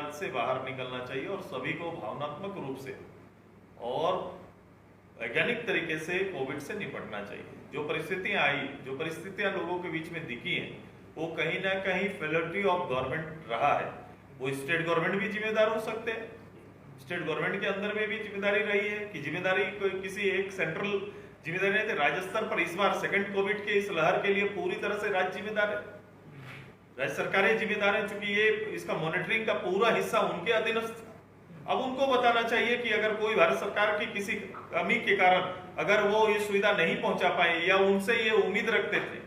विवाद से बाहर निकलना चाहिए और सभी को भावनात्मक रूप से और वैज्ञानिक तरीके से कोविड से निपटना चाहिए। जो परिस्थितियां आई, जो परिस्थितियां लोगों के बीच में दिखी हैं, वो कहीं ना कहीं फेलियरिटी ऑफ गवर्नमेंट रहा है। वो स्टेट गवर्नमेंट भी जिम्मेदार हो सकते हैं, स्टेट गवर्नमेंट के अंदर में भी जिम्मेदारी रही है कि जिम्मेदारी कोई किसी एक सेंट्रल जिम्मेदारी नहीं थी। राज्य स्तर पर इस बार सेकंड कोविड के इस लहर के लिए पूरी तरह से राज्य जिम्मेदार है, राज्य सरकारें जिम्मेदार है, चूंकि ये इसका मॉनिटरिंग का पूरा हिस्सा उनके अधीनस्थ। अब उनको बताना चाहिए कि अगर कोई भारत सरकार की किसी कमी के कारण अगर वो ये सुविधा नहीं पहुंचा पाए या उनसे ये उम्मीद रखते थे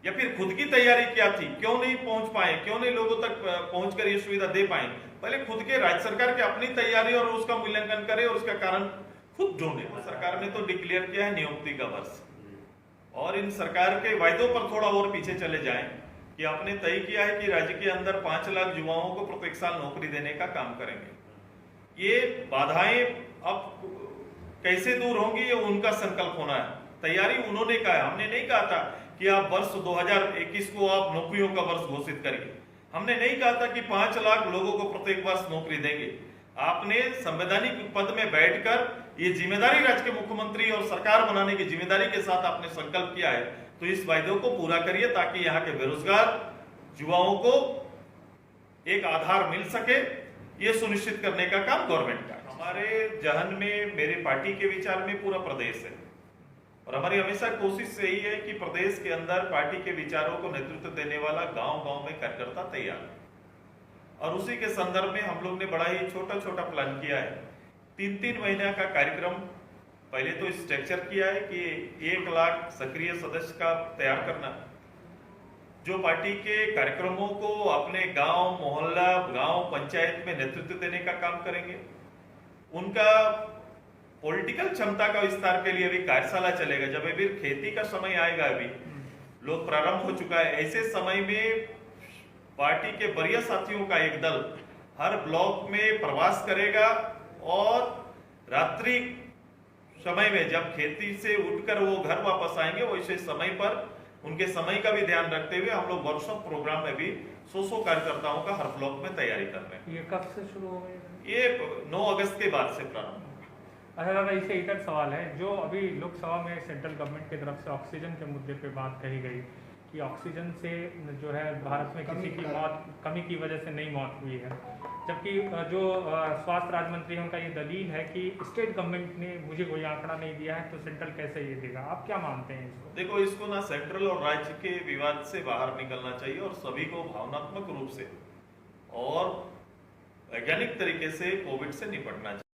या फिर खुद की तैयारी क्या थी, क्यों नहीं पहुंच पाए, क्यों नहीं लोगों तक पहुंचकर ये सुविधा दे पाए, पहले खुद के राज्य सरकार की अपनी तैयारी और उसका मूल्यांकन करे और उसका कारण खुद ढूंढे। सरकार ने तो डिक्लेयर किया है नियुक्ति का वर्ष, और इन सरकार के वायदों पर थोड़ा और पीछे चले जाएं कि आपने तय किया है कि राज्य के अंदर 5 लाख युवाओं को प्रत्येक साल नौकरी देने का काम करेंगे। ये बाधाएं अब कैसे दूर होंगी, ये उनका संकल्प होना है। तैयारी उन्होंने कहा है, हमने नहीं कहा था कि आप वर्ष 2021 को आप नौकरियों का वर्ष घोषित करिए। हमने नहीं कहा था कि 5 लाख लोगों को प्रत्येक वर्ष नौकरी देंगे। आपने संवैधानिक पद में बैठकर ये जिम्मेदारी राज्य के मुख्यमंत्री और सरकार बनाने की जिम्मेदारी के साथ आपने संकल्प किया है, तो इस वायदे को पूरा करिए ताकि यहाँ के बेरोजगार युवाओं को एक आधार मिल सके। ये सुनिश्चित करने का काम गवर्नमेंट का है। हमारे जहन में, मेरे पार्टी के विचार में पूरा प्रदेश है और हमारी हमेशा कोशिश यही है कि प्रदेश के अंदर पार्टी के विचारों को नेतृत्व देने वाला गांव-गांव में कार्यकर्ता तैयार है, और उसी के संदर्भ में हम लोग ने बड़ा ही छोटा-छोटा प्लान किया है। 3-3 महीने का कार्यक्रम पहले तो स्ट्रक्चर किया है कि 1 लाख सक्रिय सदस्य का तैयार करना, जो पार्टी के कार्यक्रमों को अपने गांव, मोहल्ला, गांव, पंचायत में नेतृत्व देने का काम करेंगे। उनका पॉलिटिकल क्षमता का विस्तार के लिए अभी कार्यशाला चलेगा। जब अभी खेती का समय आएगा, अभी लोग प्रारंभ हो चुका है, ऐसे समय में पार्टी के वरीय साथियों का एक दल हर ब्लॉक में प्रवास करेगा और रात्रि समय में जब खेती से उठकर वो घर वापस आएंगे, वैसे समय पर उनके समय का भी ध्यान रखते हुए हम लोग वर्कशॉप प्रोग्राम में भी 100 कार्यकर्ताओं का हर ब्लॉक में तैयारी कर रहे हैं। ये कब से शुरू हो गए? ये 9 अगस्त के बाद से प्रारंभ। अच्छा दादा, इससे एक और सवाल है, जो अभी लोकसभा में सेंट्रल गवर्नमेंट की तरफ से ऑक्सीजन के मुद्दे पे बात कही गई कि ऑक्सीजन से जो है भारत में किसी की मौत, कमी की वजह से नहीं मौत हुई है, जबकि जो स्वास्थ्य राज्य मंत्री है उनका ये दलील है कि स्टेट गवर्नमेंट ने मुझे कोई आंकड़ा नहीं दिया है, तो सेंट्रल कैसे ये देगा? आप क्या मानते हैं इसको? देखो, इसको ना सेंट्रल और राज्य के विवाद से बाहर निकलना चाहिए और सभी को भावनात्मक रूप से और वैज्ञानिक तरीके से कोविड से निपटना चाहिए।